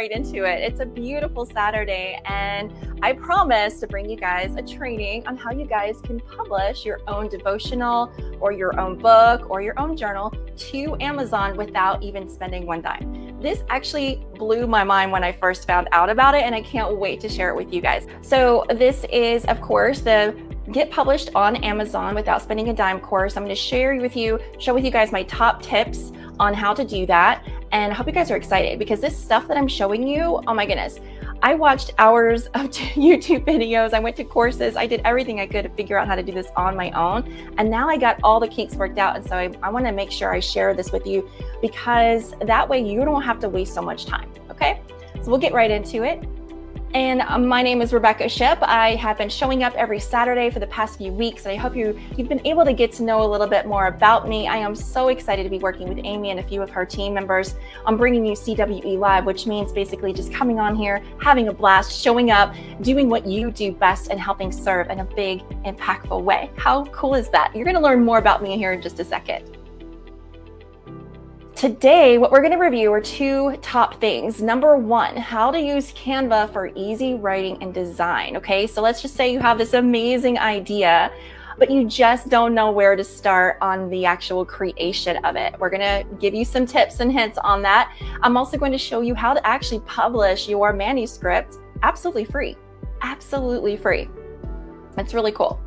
right into it. It's a beautiful Saturday, and I promise to bring you guys a training on how you guys can publish your own devotional or your own book or your own journal to Amazon without even spending one dime. This actually blew my mind when I first found out about it, and I can't wait to share it with you guys. So this is, of course, the Get Published on Amazon Without Spending a Dime course. I'm going to share with you guys my top tips on how to do that. And I hope you guys are excited because this stuff that I'm showing you, oh my goodness, I watched hours of YouTube videos. I went to courses. I did everything I could to figure out how to do this on my own. And now I got all the kinks worked out. And so I want to make sure I share this with you because that way you don't have to waste so much time. Okay, so we'll get right into it. And my name is Rebecca Ship. I have been showing up every Saturday for the past few weeks, and I hope you've been able to get to know a little bit more about me. I am so excited to be working with Amy and a few of her team members on bringing you CWE Live, which means basically just coming on here, having a blast, showing up, doing what you do best, and helping serve in a big, impactful way. How cool is that? You're going to learn more about me here in just a second. Today, what we're going to review are two top things. Number one, how to use Canva for easy writing and design. Okay, so let's just say you have this amazing idea, but you just don't know where to start on the actual creation of it. We're going to give you some tips and hints on that. I'm also going to show you how to actually publish your manuscript absolutely free. Absolutely free. It's really cool.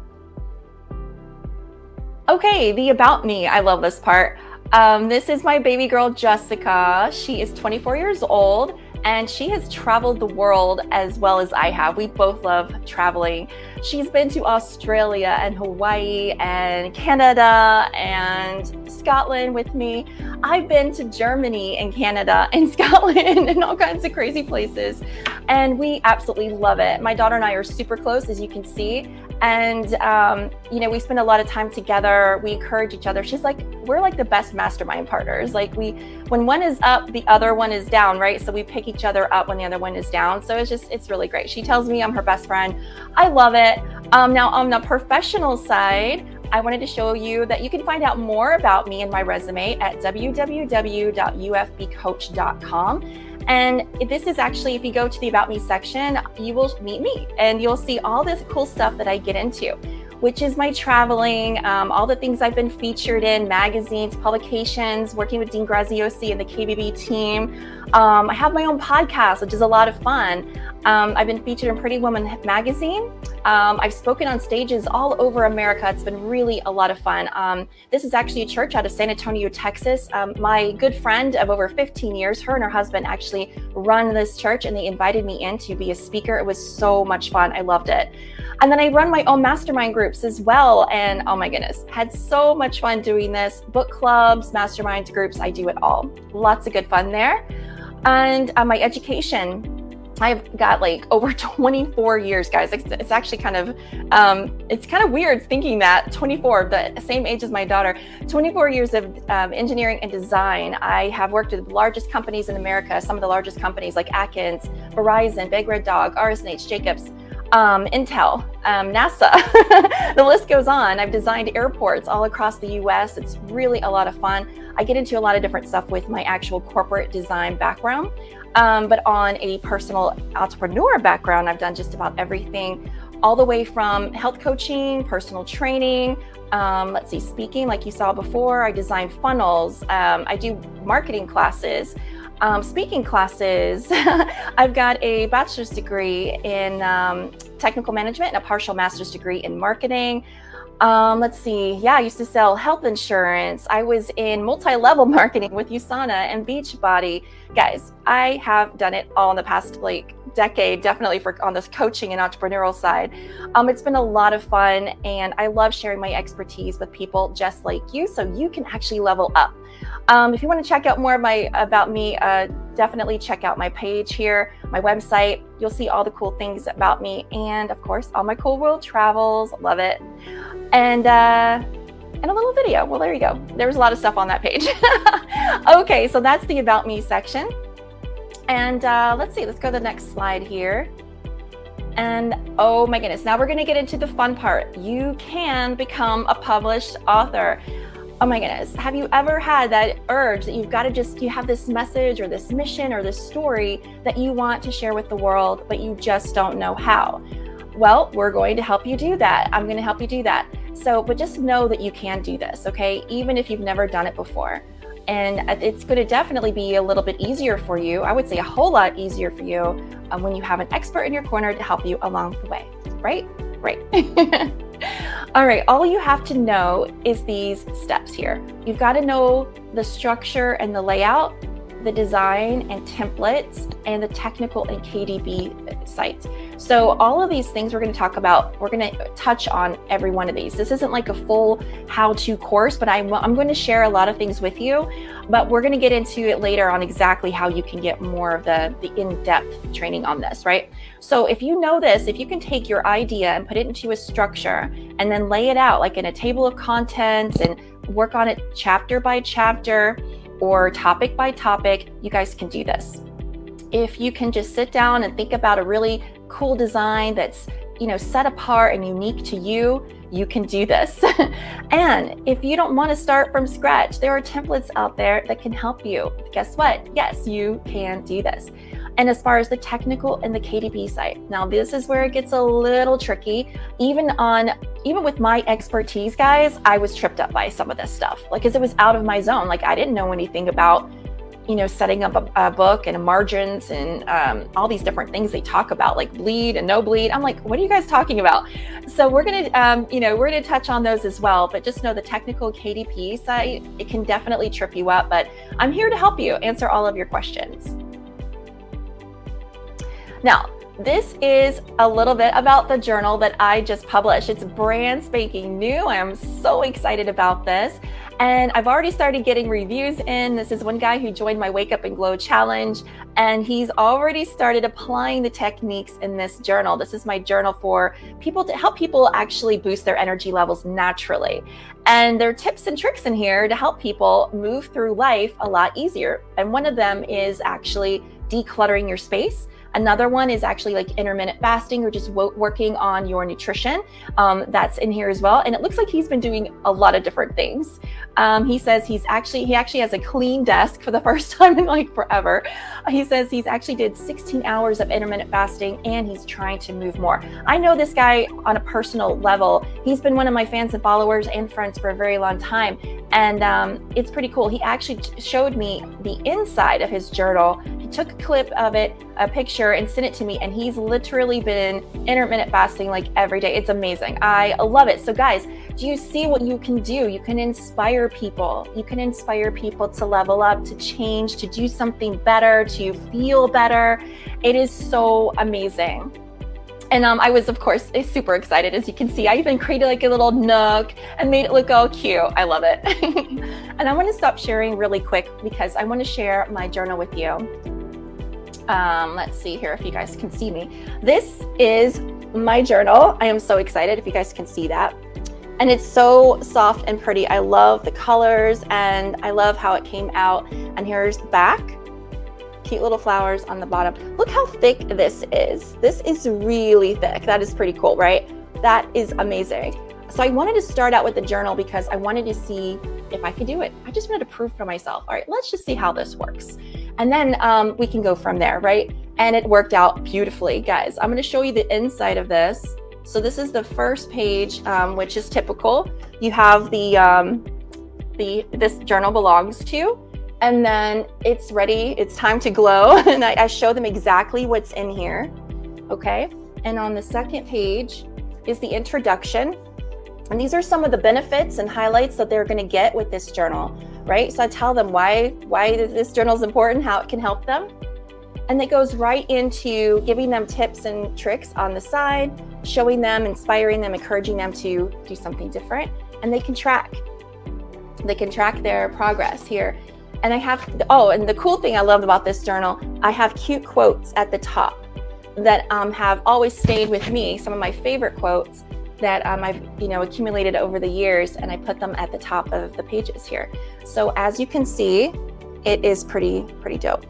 Okay, the about me. I love this part. This is my baby girl, Jessica. She is 24 years old and she has traveled the world as well as I have. We both love traveling. She's been to Australia and Hawaii and Canada and Scotland with me. I've been to Germany and Canada and Scotland and all kinds of crazy places. And we absolutely love it. My daughter and I are super close, as you can see. And, we spend a lot of time together. We encourage each other. We're like the best mastermind partners. When one is up, the other one is down, right? So we pick each other up when the other one is down. So it's really great. She tells me I'm her best friend. I love it. Now on the professional side, I wanted to show you that you can find out more about me and my resume at www.ufbcoach.com. And this is actually, if you go to the About Me section, you will meet me and you'll see all this cool stuff that I get into, which is my traveling, all the things I've been featured in, magazines, publications, working with Dean Graziosi and the KDP team. I have my own podcast, which is a lot of fun. I've been featured in Pretty Woman magazine. I've spoken on stages all over America. It's been really a lot of fun. This is actually a church out of San Antonio, Texas. My good friend of over 15 years, her and her husband actually run this church, and they invited me in to be a speaker. It was so much fun. I loved it. And then I run my own mastermind groups as well. And oh my goodness, had so much fun doing this. Book clubs, mastermind groups, I do it all. Lots of good fun there. And my education, I've got over 24 years, guys. It's actually kind of weird thinking that 24, the same age as my daughter, 24 years of engineering and design. I have worked with the largest companies in America, some of the largest companies like Atkins, Verizon, Big Red Dog, RS&H, Jacobs, Intel, NASA, the list goes on. I've designed airports all across the US. It's really a lot of fun. I get into a lot of different stuff with my actual corporate design background. But on a personal entrepreneur background, I've done just about everything, all the way from health coaching, personal training, speaking like you saw before. I design funnels. I do marketing classes. Speaking classes. I've got a bachelor's degree in technical management and a partial master's degree in marketing. I used to sell health insurance. I was in multi-level marketing with USANA and Beachbody. Guys, I have done it all in the past decade, definitely on this coaching and entrepreneurial side. It's been a lot of fun, and I love sharing my expertise with people just like you so you can actually level up. If you want to check out more about me, definitely check out my page here, my website. You'll see all the cool things about me, and of course, all my cool world travels. Love it. And a little video. Well, there you go. There's a lot of stuff on that page. Okay, so that's the About Me section. And let's go to the next slide here. And oh my goodness, now we're going to get into the fun part. You can become a published author. Oh my goodness. Have you ever had that urge that you have this message or this mission or this story that you want to share with the world, but you just don't know how? Well, we're going to help you do that. I'm going to help you do that. So, but just know that you can do this, okay? Even if you've never done it before. And it's going to definitely be a little bit easier for you. I would say a whole lot easier for you when you have an expert in your corner to help you along the way, right? Right. All right, all you have to know is these steps here. You've got to know the structure and the layout, the design and templates, and the technical and KDP sites. So all of these things we're going to talk about, we're going to touch on every one of these. This isn't like a full how-to course, but I'm going to share a lot of things with you, but we're going to get into it later on exactly how you can get more of the in-depth training on this, right? So if you know this, if you can take your idea and put it into a structure and then lay it out like in a table of contents and work on it chapter by chapter or topic by topic, you guys can do this. If you can just sit down and think about a really cool design that's, set apart and unique to you, you can do this. And if you don't want to start from scratch, there are templates out there that can help you. Guess what? Yes, you can do this. And as far as the technical and the KDP site, now this is where it gets a little tricky. Even with my expertise, guys, I was tripped up by some of this stuff, because it was out of my zone. Like I didn't know anything about, setting up a book and margins and all these different things they talk about, like bleed and no bleed. I'm like, what are you guys talking about? So we're gonna, we're gonna touch on those as well. But just know the technical KDP site, it can definitely trip you up. But I'm here to help you answer all of your questions. Now, this is a little bit about the journal that I just published. It's brand spanking new. I am so excited about this. And I've already started getting reviews in. This is one guy who joined my Wake Up and Glow challenge, and he's already started applying the techniques in this journal. This is my journal for people to help people actually boost their energy levels naturally. And there are tips and tricks in here to help people move through life a lot easier. And one of them is actually decluttering your space. Another one is actually like intermittent fasting or just working on your nutrition. That's in here as well. And it looks like he's been doing a lot of different things. He says he actually has a clean desk for the first time in like forever. He says he's actually did 16 hours of intermittent fasting and he's trying to move more. I know this guy on a personal level. He's been one of my fans and followers and friends for a very long time. And it's pretty cool. He actually showed me the inside of his journal. He took a clip of it, a picture, and sent it to me. And he's literally been intermittent fasting like every day. It's amazing. I love it. So guys, do you see what you can do? You can inspire people. You can inspire people to level up, to change, to do something better, to feel better. It is so amazing. And I was, of course, super excited. As you can see, I even created like a little nook and made it look all cute. I love it. And I want to stop sharing really quick because I want to share my journal with you. Let's see here if you guys can see me. This is my journal. I am so excited if you guys can see that. And it's so soft and pretty. I love the colors and I love how it came out. And here's the back. Cute little flowers on the bottom. Look how thick this is. This is really thick. That is pretty cool, right? That is amazing. So I wanted to start out with the journal because I wanted to see if I could do it. I just wanted to prove for myself. All right, let's just see how this works. And then we can go from there, right? And it worked out beautifully, guys. I'm gonna show you the inside of this. So this is the first page, which is typical. You have this journal belongs to. And then it's ready, it's time to glow. And I show them exactly what's in here, okay? And on the second page is the introduction. And these are some of the benefits and highlights that they're gonna get with this journal, right? So I tell them why this journal is important, how it can help them. And it goes right into giving them tips and tricks on the side, showing them, inspiring them, encouraging them to do something different. And they can track their progress here. And I have, and the cool thing I love about this journal, I have cute quotes at the top that have always stayed with me. Some of my favorite quotes that I've accumulated over the years, and I put them at the top of the pages here. So as you can see, it is pretty dope.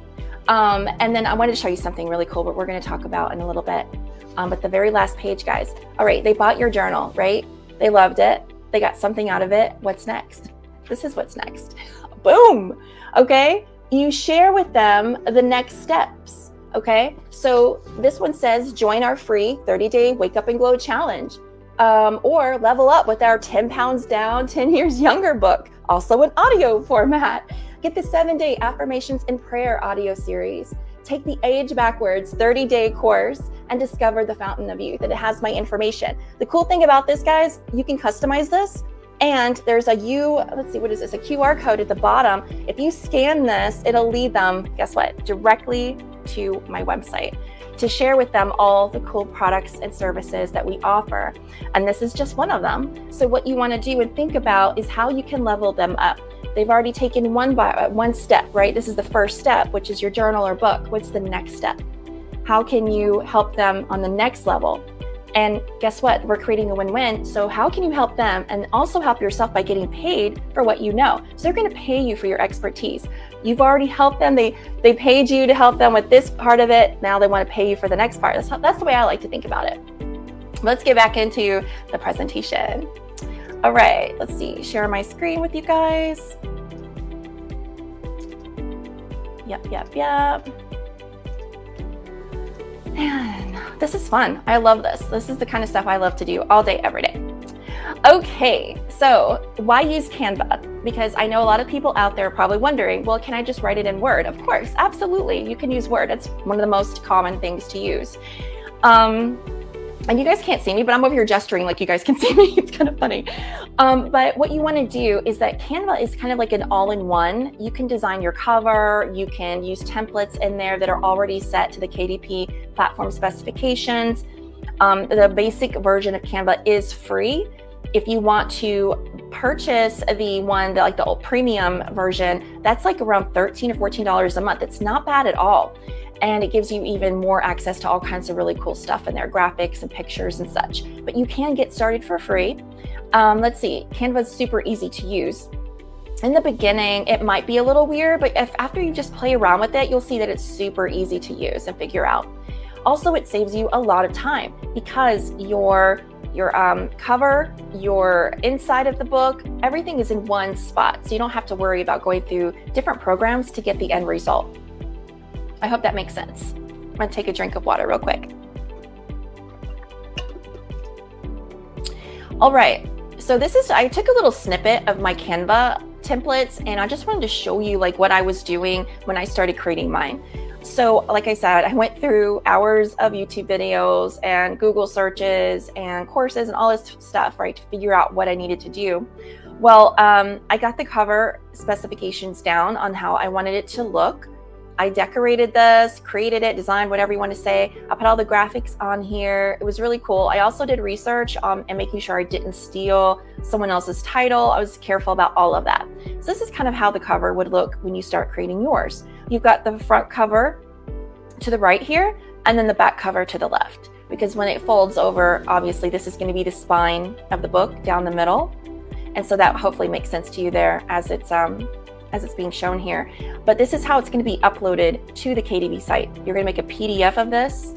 And then I wanted to show you something really cool, but we're going to talk about in a little bit. But the very last page, guys. All right, they bought your journal, right? They loved it. They got something out of it. What's next? This is what's next. Boom. Okay. You share with them the next steps. Okay. So this one says, join our free 30-day Wake Up and Glow challenge, or level up with our 10 pounds down, 10 years younger book, also in audio format. Get the 7-day affirmations and prayer audio series. Take the Age Backwards 30-day course and discover the Fountain of Youth. And it has my information. The cool thing about this, guys, you can customize this. And there's a let's see, what is this? A QR code at the bottom. If you scan this, it'll lead them, guess what? Directly to my website to share with them all the cool products and services that we offer. And this is just one of them. So what you want to do and think about is how you can level them up. They've already taken one step, right? This is the first step, which is your journal or book. What's the next step? How can you help them on the next level? And guess what? We're creating a win-win. So how can you help them and also help yourself by getting paid for what you know? So they're going to pay you for your expertise. You've already helped them. They paid you to help them with this part of it. Now they want to pay you for the next part. That's the way I like to think about it. Let's get back into the presentation. All right, let's see. Share my screen with you guys. Yep. Man, this is fun. I love this. This is the kind of stuff I love to do all day, every day. Okay, so why use Canva? Because I know a lot of people out there are probably wondering, well, can I just write it in Word? Of course, absolutely. You can use Word. It's one of the most common things to use. And you guys can't see me, but I'm over here gesturing like you guys can see me. It's kind of funny. But what you want to do is that Canva is kind of like an all-in-one. You can design your cover. You can use templates in there that are already set to the KDP platform specifications. The basic version of Canva is free. If you want to purchase the old premium version, that's like around $13 or $14 a month. It's not bad at all. And it gives you even more access to all kinds of really cool stuff in there, graphics and pictures and such. But you can get started for free. Let's see, Canva is super easy to use. In the beginning, it might be a little weird, but after you just play around with it, you'll see that it's super easy to use and figure out. Also, it saves you a lot of time because your cover, your inside of the book, everything is in one spot. So you don't have to worry about going through different programs to get the end result. I hope that makes sense. I'm gonna take a drink of water real quick. All right, so I took a little snippet of my Canva templates and I just wanted to show you like what I was doing when I started creating mine. So like I said, I went through hours of YouTube videos and Google searches and courses and all this stuff, right, to figure out what I needed to do. Well, I got the cover specifications down on how I wanted it to look. I decorated this, created it, designed, whatever you want to say. I put all the graphics on here. It was really cool. I also did research and making sure I didn't steal someone else's title. I was careful about all of that. So this is kind of how the cover would look when you start creating yours. You've got the front cover to the right here, and then the back cover to the left. Because when it folds over, obviously this is going to be the spine of the book down the middle. And so that hopefully makes sense to you there as it's being shown here. But this is how it's going to be uploaded to the KDP site. You're going to make a PDF of this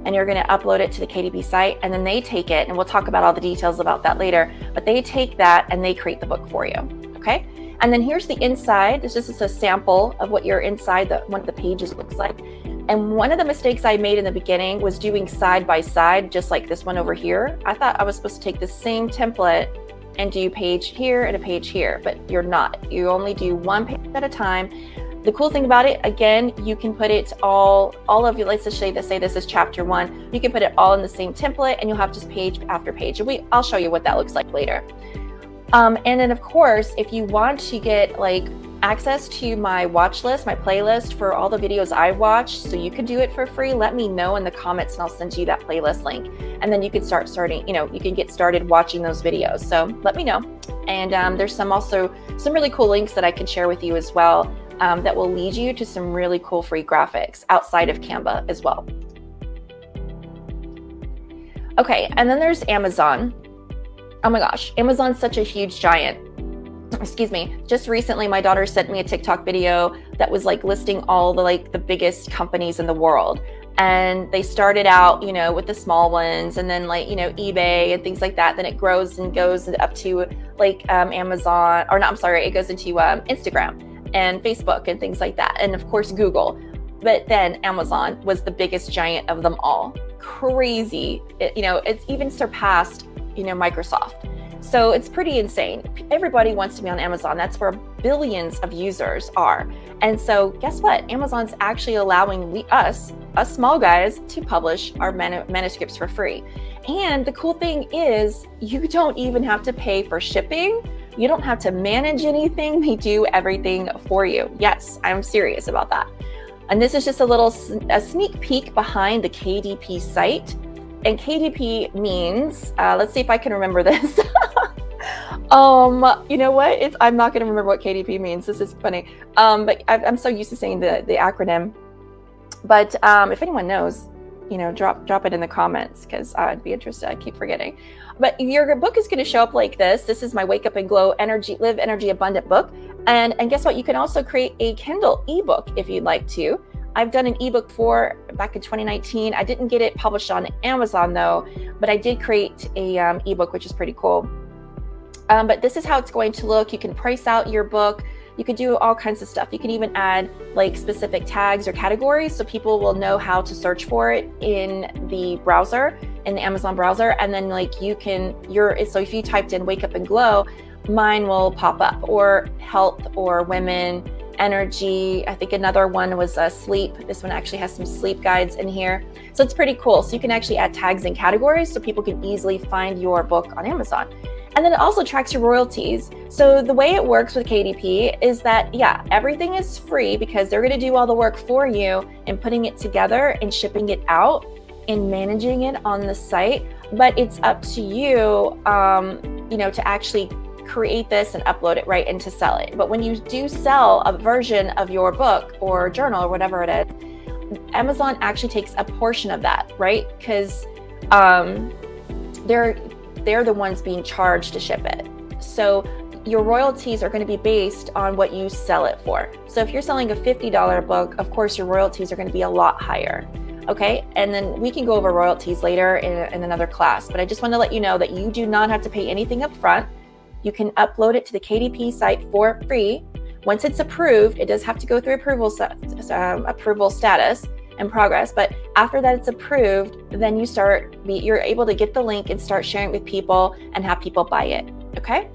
and you're going to upload it to the KDP site, and then they take it, and we'll talk about all the details about that later, but they take that and they create the book for you. Okay. And then here's the inside. This is just a sample of what your inside, one of the pages looks like. And one of the mistakes I made in the beginning was doing side by side, just like this one over here. I thought I was supposed to take the same template and do page here and a page here, but you're not. You only do one page at a time. The cool thing about it, again, you can put it all of you, let's just say this is chapter 1. You can put it all in the same template and you'll have just page after page. And I'll show you what that looks like later. And then of course, if you want to get like access to my watch list, my playlist for all the videos I watch, so you can do it for free, let me know in the comments and I'll send you that playlist link. And then you can you can get started watching those videos. So let me know. And there's also some really cool links that I can share with you as well that will lead you to some really cool free graphics outside of Canva as well. Okay, and then there's Amazon. Oh my gosh, Amazon's such a huge giant. Excuse me. Just recently, my daughter sent me a TikTok video that was like listing all the biggest companies in the world. And they started out, with the small ones, and then like, eBay and things like that. Then it grows and goes up to like Amazon, or not, I'm sorry, it goes into Instagram and Facebook and things like that. And of course, Google. But then Amazon was the biggest giant of them all. Crazy. It's even surpassed, Microsoft. So it's pretty insane. Everybody wants to be on Amazon. That's where billions of users are. And so guess what? Amazon's actually allowing us small guys, to publish our manuscripts for free. And the cool thing is you don't even have to pay for shipping. You don't have to manage anything. They do everything for you. Yes, I'm serious about that. And this is just a sneak peek behind the KDP site. And KDP means, let's see if I can remember this. You know what? I'm not going to remember what KDP means. This is funny. But I'm so used to saying the acronym. But if anyone knows, drop it in the comments, because I'd be interested. I keep forgetting. But your book is going to show up like this. This is my Wake Up and Glow Live Energy Abundant book. And guess what? You can also create a Kindle ebook if you'd like to. I've done an ebook back in 2019. I didn't get it published on Amazon though, but I did create a ebook, which is pretty cool. But this is how it's going to look. You can price out your book. You can do all kinds of stuff. You can even add like specific tags or categories so people will know how to search for it in the browser, in the Amazon browser. And then like so if you typed in Wake Up and Glow, mine will pop up, or health, or women, energy. I think another one was sleep. This one actually has some sleep guides in here. So it's pretty cool. So you can actually add tags and categories so people can easily find your book on Amazon. And then it also tracks your royalties. So the way it works with KDP is that, everything is free because they're going to do all the work for you and putting it together and shipping it out and managing it on the site. But it's up to you, to actually create this and upload it, right, and to sell it. But when you do sell a version of your book or journal or whatever it is, Amazon actually takes a portion of that, right? Because they're the ones being charged to ship it. So your royalties are going to be based on what you sell it for. So if you're selling a $50 book, of course your royalties are going to be a lot higher. Okay, and then we can go over royalties later in another class, but I just want to let you know that you do not have to pay anything up front. You can upload it to the KDP site for free. Once it's approved, it does have to go through approval status and progress, but after that it's approved, then you're able to get the link and start sharing it with people and have people buy it. Okay?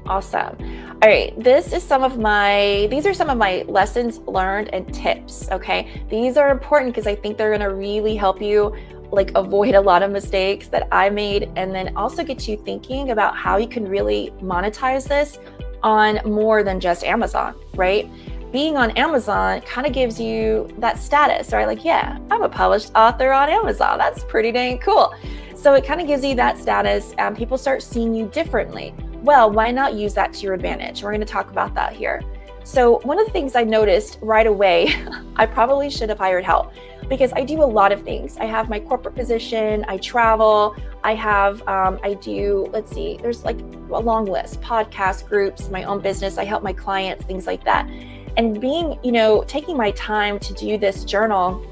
Awesome. All right, these are some of my lessons learned and tips, okay? These are important because I think they're gonna really help you like avoid a lot of mistakes that I made, and then also get you thinking about how you can really monetize this on more than just Amazon, right? Being on Amazon kind of gives you that status, right? Like, yeah, I'm a published author on Amazon. That's pretty dang cool. So it kind of gives you that status, and people start seeing you differently. Well, why not use that to your advantage? We're going to talk about that here. So one of the things I noticed right away, I probably should have hired help, because I do a lot of things. I have my corporate position, I travel, there's like a long list, podcast groups, my own business, I help my clients, things like that. And taking my time to do this journal,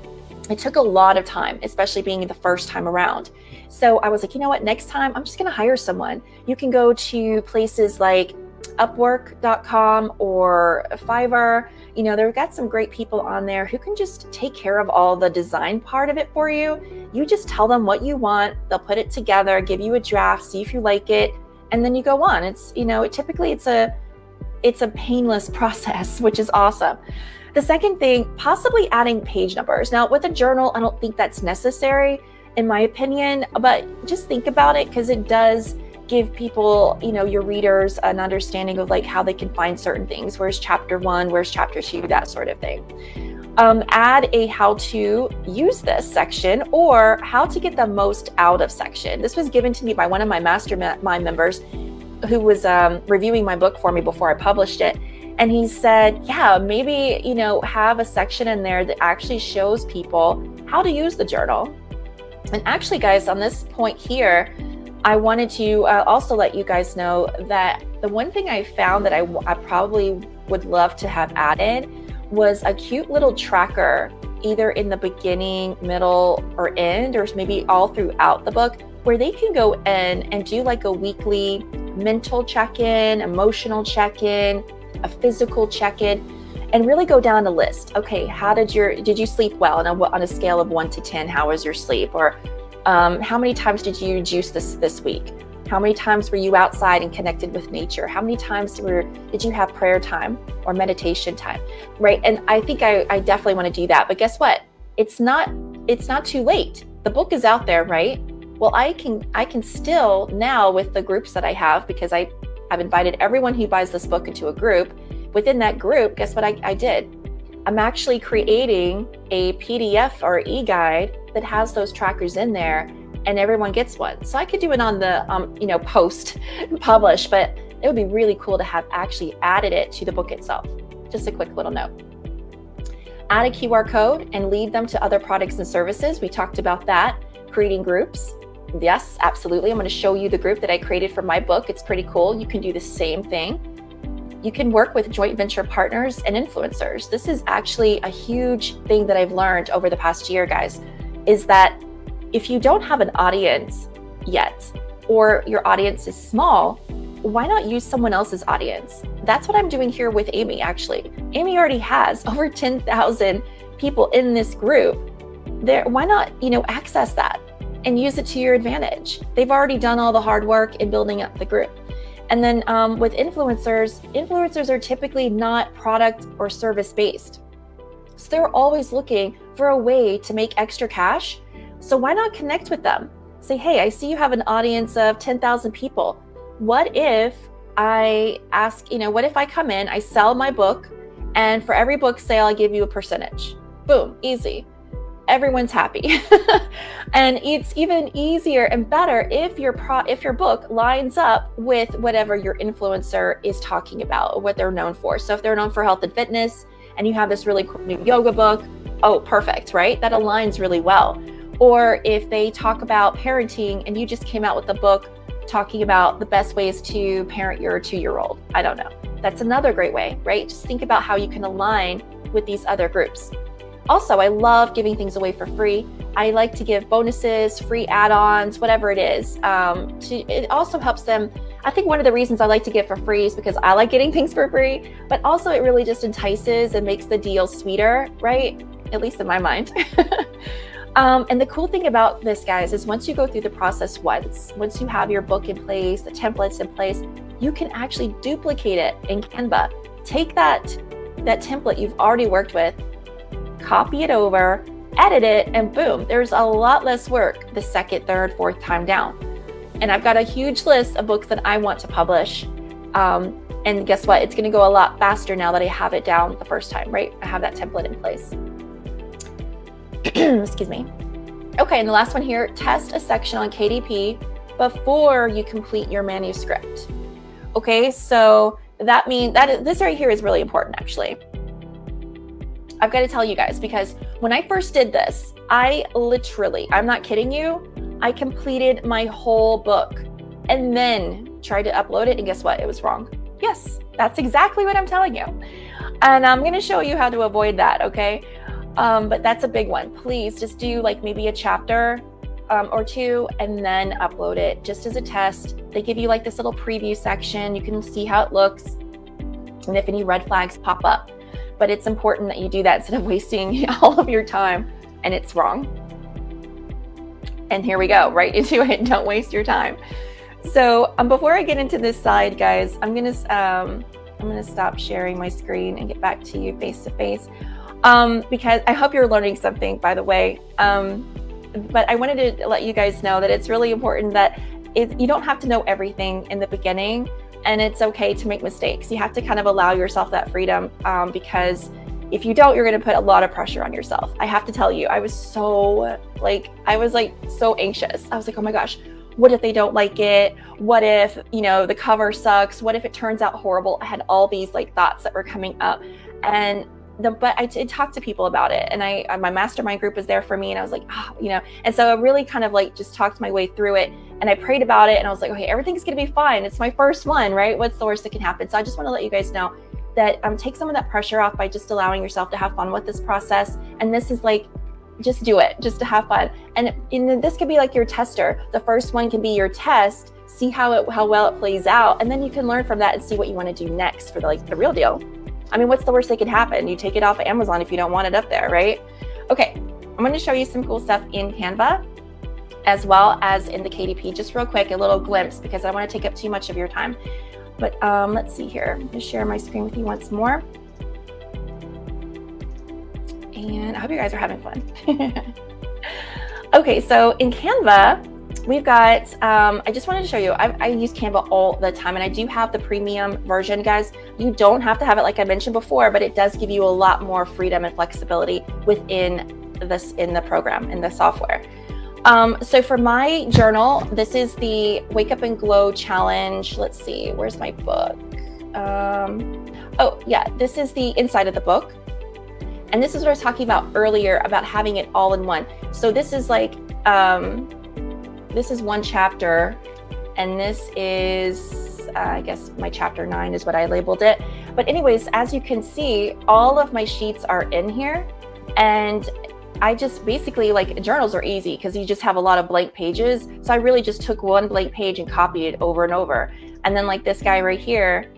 it took a lot of time, especially being the first time around. So I was like, you know what, next time I'm just gonna hire someone. You can go to places like Upwork.com or Fiverr. They've got some great people on there who can just take care of all the design part of it for you. You just tell them what you want, they'll put it together, give you a draft, see if you like it, and then you go on. It's a painless process, which is awesome. The second thing, possibly adding page numbers. Now with a journal, I don't think that's necessary in my opinion, but just think about it, because it does give people, your readers, an understanding of like how they can find certain things. Where's chapter 1, where's chapter 2, that sort of thing. Add a how to use this section, or how to get the most out of section. This was given to me by one of my mastermind members who was reviewing my book for me before I published it. And he said, yeah, maybe, have a section in there that actually shows people how to use the journal. And actually, guys, on this point here, I wanted to also let you guys know that the one thing I found that I probably would love to have added was a cute little tracker, either in the beginning, middle, or end, or maybe all throughout the book, where they can go in and do like a weekly mental check-in, emotional check-in, a physical check-in, and really go down the list. Okay, did you sleep well? And on a scale of 1 to 10, how was your sleep? Or how many times did you juice this week? How many times were you outside and connected with nature? How many times did you have prayer time or meditation time, right? And I think I definitely want to do that. But guess what? It's not too late. The book is out there, right? Well, I can still now, with the groups that I have, because I've invited everyone who buys this book into a group. Within that group, guess what I did? I'm actually creating a PDF or e-guide that has those trackers in there, and everyone gets one. So I could do it on the post publish, but it would be really cool to have actually added it to the book itself. Just a quick little note. Add a QR code and lead them to other products and services. We talked about that. Creating groups. Yes, absolutely. I'm going to show you the group that I created for my book. It's pretty cool. You can do the same thing. You can work with joint venture partners and influencers. This is actually a huge thing that I've learned over the past year, guys, is that if you don't have an audience yet, or your audience is small, why not use someone else's audience? That's what I'm doing here with Amy, actually. Amy already has over 10,000 people in this group. Why not, access that and use it to your advantage? They've already done all the hard work in building up the group. And then with influencers are typically not product or service based. So they're always looking for a way to make extra cash. So why not connect with them? Say, hey, I see you have an audience of 10,000 people. What if I what if I come in, I sell my book, and for every book sale, I give you a percentage? Boom, easy. Everyone's happy. And it's even easier and better if your book lines up with whatever your influencer is talking about or what they're known for. So if they're known for health and fitness and you have this really cool new yoga book, oh, perfect, right? That aligns really well. Or if they talk about parenting and you just came out with a book talking about the best ways to parent your 2-year-old. I don't know. That's another great way, right? Just think about how you can align with these other groups. Also, I love giving things away for free. I like to give bonuses, free add-ons, whatever it is. It also helps them. I think one of the reasons I like to give for free is because I like getting things for free, but also it really just entices and makes the deal sweeter, right? At least in my mind. And the cool thing about this, guys, is once you go through the process once you have your book in place, the templates in place, you can actually duplicate it in Canva. Take that template you've already worked with, copy it over, edit it, and boom, there's a lot less work the second, third, fourth time down. And I've got a huge list of books that I want to publish. And guess what? It's going to go a lot faster now that I have it down the first time, right? I have that template in place. Excuse me. Okay, and the last one here, test a section on KDP before you complete your manuscript. Okay, so that means this right here is really important, actually. I've got to tell you guys, because when I first did this, I'm not kidding you, I completed my whole book and then tried to upload it, and guess what? It was wrong. Yes, that's exactly what I'm telling you. And I'm going to show you how to avoid that, okay? But that's a big one. Please just do like maybe a chapter or two and then upload it just as a test. They give you like this little preview section. You can see how it looks and if any red flags pop up. But it's important that you do that instead of wasting all of your time and it's wrong. And here we go, right into it. Don't waste your time. So before I get into this side, guys, I'm gonna stop sharing my screen and get back to you face to face. Because I hope you're learning something, by the way. But I wanted to let you guys know that it's really important that you don't have to know everything in the beginning, and it's okay to make mistakes. You have to kind of allow yourself that freedom, because if you don't, you're going to put a lot of pressure on yourself. I have to tell you, I was so anxious. I was like, oh my gosh, what if they don't like it? What if, the cover sucks? What if it turns out horrible? I had all these thoughts that were coming up, but I did talk to people about it, and my mastermind group was there for me, and I was like, and so I really kind of just talked my way through it, and I prayed about it, and I was like, okay, everything's gonna be fine. It's my first one, right? What's the worst that can happen? So I just want to let you guys know that take some of that pressure off by just allowing yourself to have fun with this process. And this is like, just do it, just to have fun. And this could be like your tester. The first one can be your test, see how well it plays out, and then you can learn from that and see what you want to do next for the real deal. I mean, what's the worst that could happen? You take it off of Amazon if you don't want it up there, right? Okay, I'm going to show you some cool stuff in Canva as well as in the KDP, just real quick, a little glimpse, because I don't want to take up too much of your time. But let's see here. I'm going to share my screen with you once more. And I hope you guys are having fun. Okay, so in Canva, we've got, I just wanted to show you, I use Canva all the time, and I do have the premium version, guys. You don't have to have it like I mentioned before, but it does give you a lot more freedom and flexibility within this, in the program, in the software. So for my journal, this is the Wake Up and Glow Challenge. Let's see, where's my book? Oh yeah, this is the inside of the book. And this is what I was talking about earlier about having it all in one. So this is like, this is one chapter, and this is, I guess my chapter 9 is what I labeled it. But anyways, as you can see, all of my sheets are in here, and I just basically, like, journals are easy because you just have a lot of blank pages. So I really just took one blank page and copied it over and over. And then like this guy right here,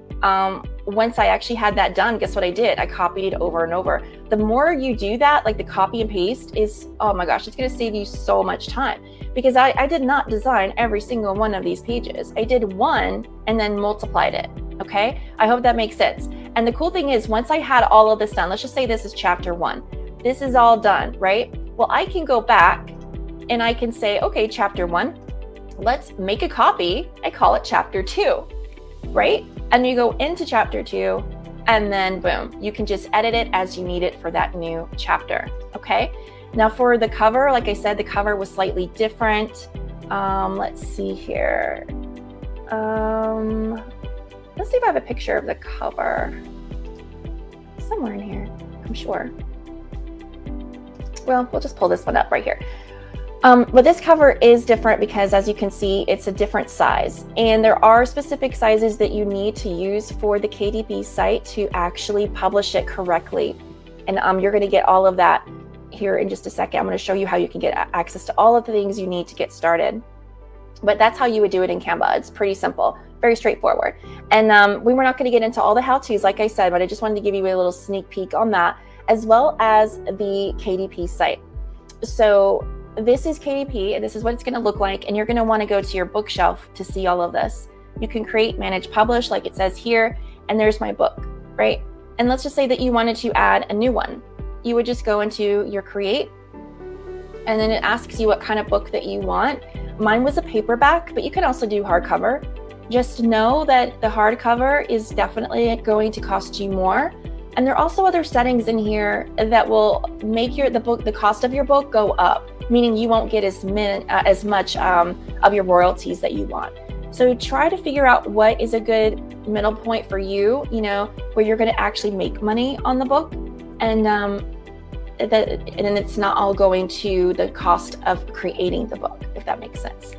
once I actually had that done, guess what I did? I copied it over and over. The more you do that, like the copy and paste is, oh my gosh, it's going to save you so much time, because I did not design every single one of these pages. I did one and then multiplied it. Okay. I hope that makes sense. And the cool thing is, once I had all of this done, let's just say this is chapter 1. This is all done, right? Well, I can go back and I can say, okay, chapter 1, let's make a copy. I call it chapter 2, right? And you go into chapter 2, and then boom, you can just edit it as you need it for that new chapter. Okay. Now for the cover, like I said, the cover was slightly different. Let's see here. Let's see if I have a picture of the cover somewhere in here, I'm sure. Well, we'll just pull this one up right here. But this cover is different because, as you can see, it's a different size, and there are specific sizes that you need to use for the KDP site to actually publish it correctly. And you're going to get all of that here in just a second. I'm going to show you how you can get access to all of the things you need to get started. But that's how you would do it in Canva. It's pretty simple, very straightforward. And we were not going to get into all the how-tos, like I said, but I just wanted to give you a little sneak peek on that, as well as the KDP site. So this is KDP, and this is what it's going to look like. And you're going to want to go to your bookshelf to see all of this. You can create, manage, publish, like it says here. And there's my book, right? And let's just say that you wanted to add a new one. You would just go into your create, and then it asks you what kind of book that you want. Mine was a paperback, but you can also do hardcover. Just know that the hardcover is definitely going to cost you more. And there are also other settings in here that will make the cost of your book go up, meaning you won't get as much of your royalties that you want. So try to figure out what is a good middle point for you, where you're going to actually make money on the book, and then it's not all going to the cost of creating the book, if that makes sense.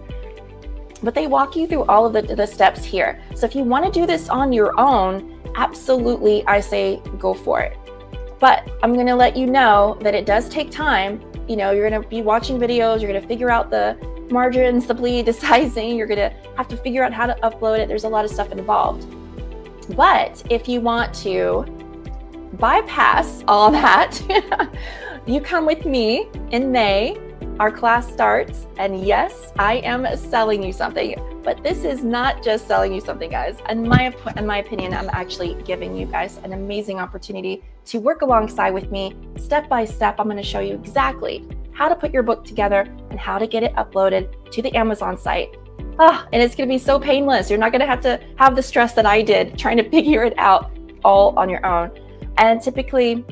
But they walk you through all of the steps here. So if you want to do this on your own, absolutely, I say go for it. But I'm going to let you know that it does take time. You're going to be watching videos, you're going to figure out the margins, the bleed, the sizing, you're going to have to figure out how to upload it. There's a lot of stuff involved. But if you want to bypass all that, you come with me in May. Our class starts, and yes, I am selling you something, but this is not just selling you something, guys. In my opinion, I'm actually giving you guys an amazing opportunity to work alongside with me. Step by step, I'm going to show you exactly how to put your book together and how to get it uploaded to the Amazon site. And it's going to be so painless. You're not going to have the stress that I did trying to figure it out all on your own. And typically,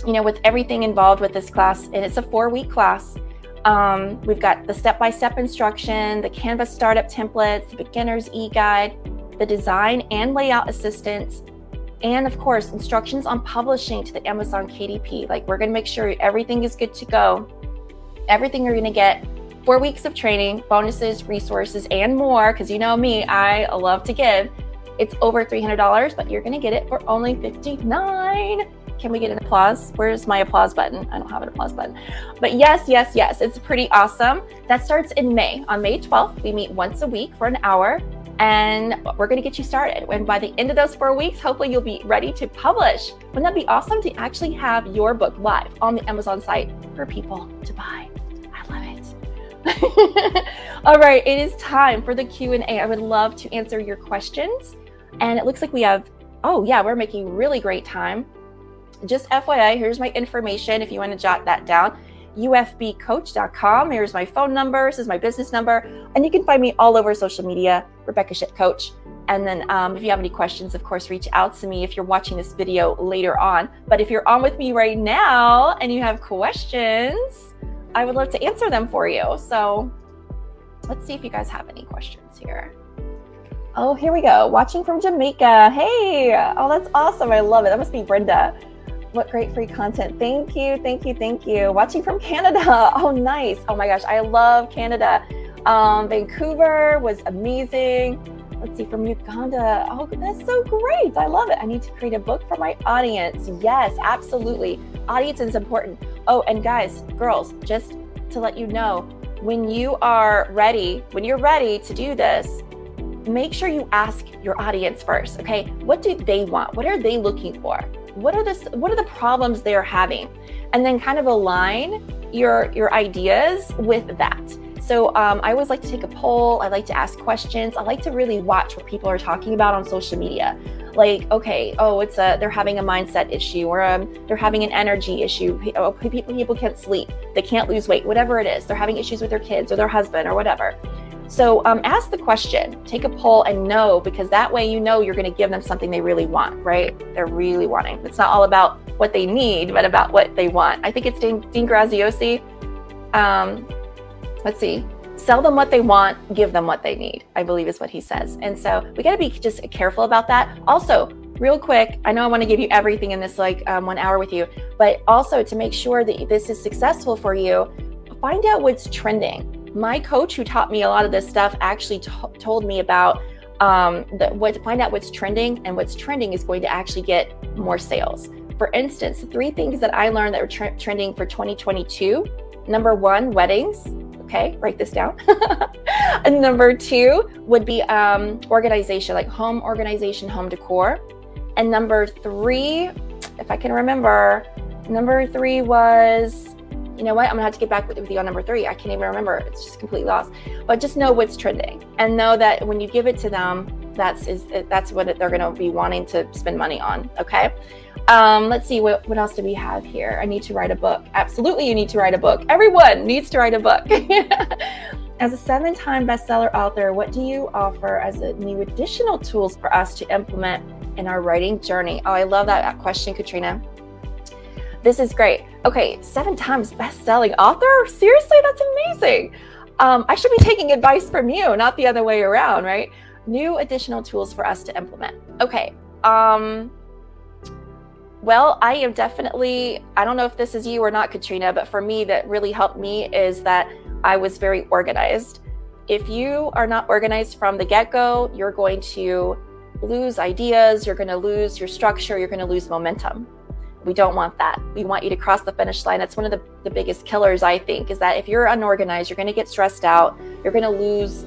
with everything involved with this class, and it's a 4-week class, we've got the step-by-step instruction, the Canva startup templates, the beginner's e-guide, the design and layout assistance, and of course, instructions on publishing to the Amazon KDP. Like, we're going to make sure everything is good to go. Everything you're going to get, 4 weeks of training, bonuses, resources, and more, because you know me, I love to give, It's over $300, but you're going to get it for only $59. Can we get an applause? Where's my applause button? I don't have an applause button. But yes, it's pretty awesome. That starts in May. On May 12th, we meet once a week for an hour, and we're going to get you started. And by the end of those 4 weeks, hopefully you'll be ready to publish. Wouldn't that be awesome to actually have your book live on the Amazon site for people to buy? I love it. All right, it is time for the Q&A. I would love to answer your questions. And it looks like we have, oh yeah, we're making really great time. Just FYI, here's my information if you want to jot that down. ufbcoach.com. Here's my phone number. This is my business number. And you can find me all over social media, Rebecca Schitt Coach. And then if you have any questions, of course, reach out to me if you're watching this video later on. But if you're on with me right now and you have questions, I would love to answer them for you. So let's see if you guys have any questions here. Oh, here we go. Watching from Jamaica. Hey, oh, that's awesome. I love it. That must be Brenda. What great free content. Thank you. Watching from Canada. Oh, nice. Oh my gosh, I love Canada. Vancouver was amazing. Let's see, from Uganda. Oh, that's so great. I love it. I need to create a book for my audience. Yes, absolutely. Audience is important. Oh, and guys, girls, just to let you know, when you're ready to do this, make sure you ask your audience first, okay? What do they want? What are they looking for? What are the problems they're having? And then kind of align your ideas with that. So I always like to take a poll. I like to ask questions. I like to really watch what people are talking about on social media. Like, okay, they're having a mindset issue, or they're having an energy issue. People can't sleep. They can't lose weight, whatever it is. They're having issues with their kids or their husband or whatever. So ask the question, take a poll and know, because that way you know you're going to give them something they really want, right? They're really wanting. It's not all about what they need, but about what they want. I think it's Dean Graziosi. Let's see. Sell them what they want, give them what they need, I believe is what he says. And so we got to be just careful about that. Also, real quick, I know I want to give you everything in this 1 hour with you, but also to make sure that this is successful for you, find out what's trending. My coach who taught me a lot of this stuff actually told me about find out what's trending, and what's trending is going to actually get more sales. For instance, 3 things that I learned that were trending for 2022. Number 1, weddings. Okay, write this down. And number 2 would be organization, like home organization, home decor. And number 3, if I can remember, number 3 was, you know what? I'm gonna have to get back with you on number 3. I can't even remember. It's just completely lost. But just know what's trending, and know that when you give it to them, that's what they're gonna be wanting to spend money on. Okay. Let's see, what else do we have here? I need to write a book. Absolutely, you need to write a book. Everyone needs to write a book. As a 7-time bestseller author, what do you offer as a new additional tools for us to implement in our writing journey? Oh, I love that question, Katrina. This is great. Okay, 7 times best-selling author? Seriously, that's amazing. I should be taking advice from you, not the other way around, right? New additional tools for us to implement. Okay. Well, I am definitely, I don't know if this is you or not, Katrina, but for me, that really helped me is that I was very organized. If you are not organized from the get-go, you're going to lose ideas, you're going to lose your structure, you're going to lose momentum. We don't want that. We want you to cross the finish line. That's one of the biggest killers, I think, is that if you're unorganized, you're going to get stressed out. You're going to lose,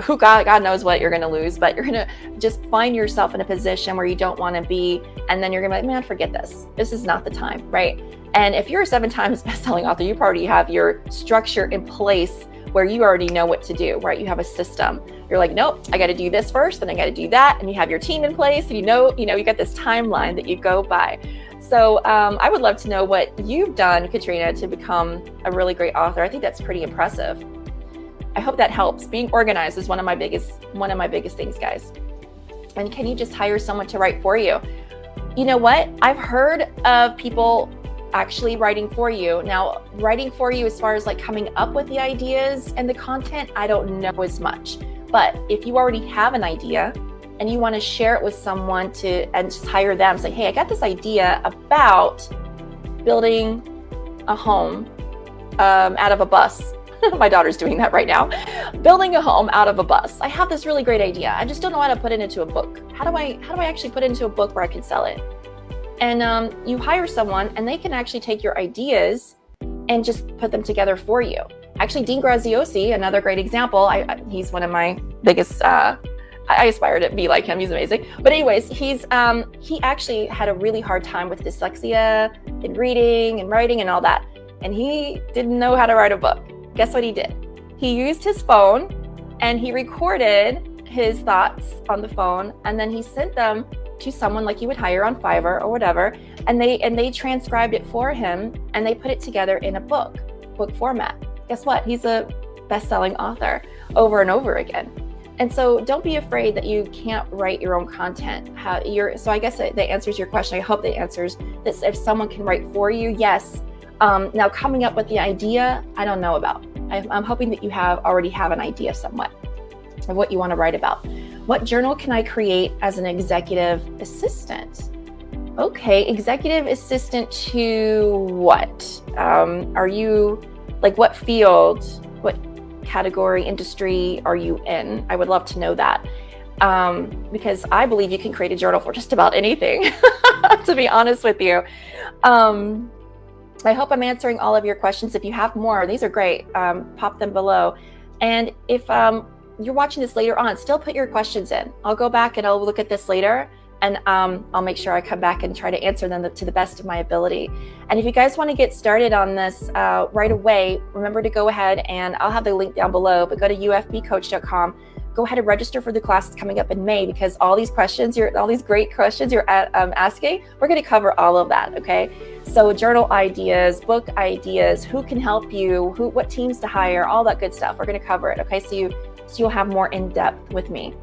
God knows what you're going to lose, but you're going to just find yourself in a position where you don't want to be. And then you're going to be like, man, forget this. This is not the time, right? And if you're a 7 times best-selling author, you already have your structure in place where you already know what to do, right? You have a system. You're like, nope, I got to do this first, then I got to do that. And you have your team in place, and you got this timeline that you go by. So I would love to know what you've done, Katrina, to become a really great author. I think that's pretty impressive. I hope that helps. Being organized is one of my biggest things, guys. And can you just hire someone to write for you? You know what? I've heard of people actually writing for you. Now, writing for you as far as like coming up with the ideas and the content, I don't know as much. But if you already have an idea and you want to share it with someone and just hire them, say, hey, I got this idea about building a home out of a bus. My daughter's doing that right now. Building a home out of a bus. I have this really great idea. I just don't know how to put it into a book. How do I actually put it into a book where I can sell it? And you hire someone and they can actually take your ideas and just put them together for you. Actually, Dean Graziosi, another great example. He's one of my biggest, I aspire to be like him. He's amazing. But anyways, he actually had a really hard time with dyslexia and reading and writing and all that. And he didn't know how to write a book. Guess what he did? He used his phone and he recorded his thoughts on the phone, and then he sent them to someone like you would hire on Fiverr or whatever, and they transcribed it for him and they put it together in a book format. Guess what? He's a best-selling author over and over again. And so don't be afraid that you can't write your own content. So I guess that answers your question. I hope that answers this. If someone can write for you, yes. Now coming up with the idea, I don't know about. I'm hoping that you already have an idea somewhat of what you want to write about. What journal can I create as an executive assistant? Okay, executive assistant to what? Are you, like, what field, what category, industry are you in? I would love to know that. Because I believe you can create a journal for just about anything, to be honest with you. I hope I'm answering all of your questions. If you have more, these are great. Pop them below. And if you're watching this later on, still put your questions in. I'll go back and I'll look at this later, and I'll make sure I come back and try to answer them to the best of my ability. And if you guys want to get started on this right away, remember to go ahead, and I'll have the link down below, but go to ufbcoach.com. Go ahead and register for the classes coming up in May, because all these great questions you're asking, we're going to cover all of that, okay? So journal ideas, book ideas, who can help you, what teams to hire, all that good stuff. We're going to cover it, okay? So you'll have more in depth with me.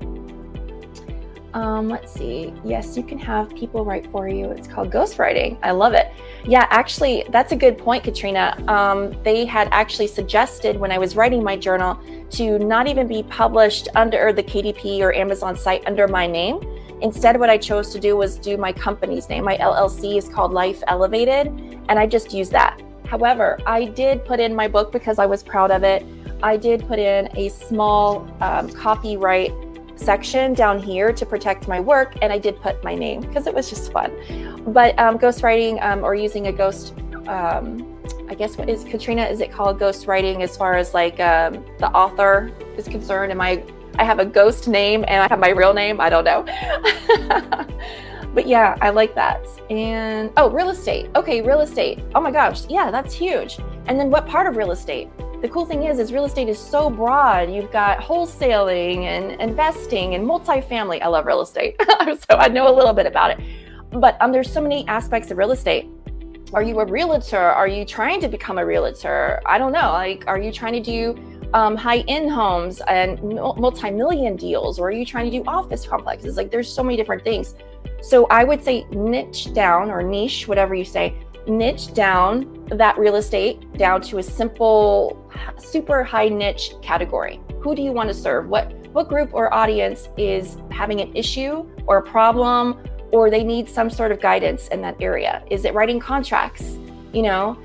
Let's see. Yes, you can have people write for you. It's called ghostwriting. I love it. Yeah, actually, that's a good point, Katrina. They had actually suggested when I was writing my journal to not even be published under the KDP or Amazon site under my name. Instead, what I chose to do was do my company's name. My LLC is called Life Elevated, and I just used that. However, I did put in my book, because I was proud of it, I did put in a small copyright section down here to protect my work, and I did put my name because it was just fun. But ghostwriting or using a ghost, I guess, what is, Katrina, is it called ghostwriting as far as like the author is concerned? I have a ghost name and I have my real name? I don't know. But yeah, I like that. And real estate. Okay, real estate. Oh my gosh, yeah, that's huge. And then what part of real estate? The cool thing is real estate is so broad. You've got wholesaling and investing and multifamily. I love real estate. So I know a little bit about it. But there's so many aspects of real estate. Are you a realtor? Are you trying to become a realtor? I don't know. Like, are you trying to do high-end homes and multi-million deals? Or are you trying to do office complexes? Like, there's so many different things. So I would say niche down, or niche, whatever you say, niche down that real estate down to a simple, super high niche category. Who do you want to serve? What group or audience is having an issue or a problem, or they need some sort of guidance in that area? Is it writing contracts? That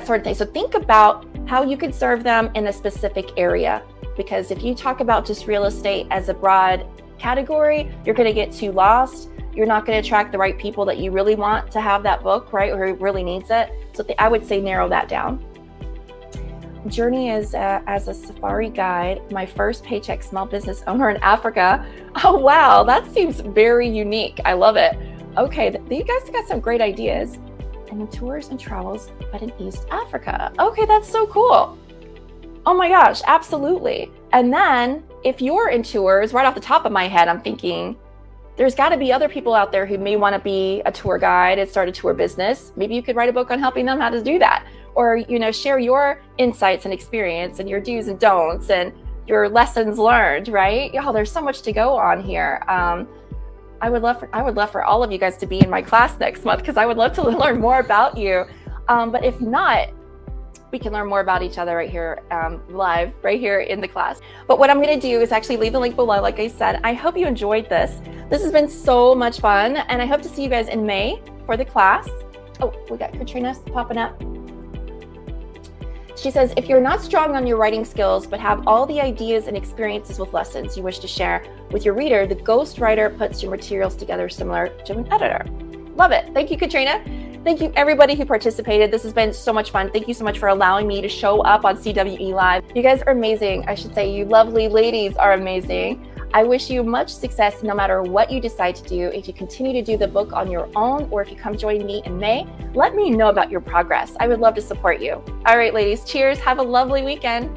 sort of thing. So think about how you could serve them in a specific area, because if you talk about just real estate as a broad category, you're going to get too lost. You're not going to attract the right people that you really want to have that book, right? Or who really needs it. So I would say narrow that down. Journey as a safari guide, my first paycheck, small business owner in Africa. Oh, wow. That seems very unique. I love it. Okay. You guys got some great ideas. And then tours and travels, but in East Africa. Okay. That's so cool. Oh my gosh. Absolutely. And then if you're in tours, right off the top of my head, I'm thinking, there's got to be other people out there who may want to be a tour guide and start a tour business. Maybe you could write a book on helping them how to do that, or share your insights and experience and your do's and don'ts and your lessons learned. Right? Y'all, there's so much to go on here. I would love for all of you guys to be in my class next month, because I would love to learn more about you. But if not, we can learn more about each other right here, live, right here in the class. But what I'm going to do is actually leave the link below. Like I said, I hope you enjoyed this. This has been so much fun, and I hope to see you guys in May for the class. Oh, we got Katrina popping up. She says, if you're not strong on your writing skills, but have all the ideas and experiences with lessons you wish to share with your reader, the ghostwriter puts your materials together similar to an editor. Love it. Thank you, Katrina. Thank you, everybody who participated. This has been so much fun. Thank you so much for allowing me to show up on CWE Live. You guys are amazing. I should say you lovely ladies are amazing. I wish you much success no matter what you decide to do. If you continue to do the book on your own, or if you come join me in May, let me know about your progress. I would love to support you. All right, ladies, cheers. Have a lovely weekend.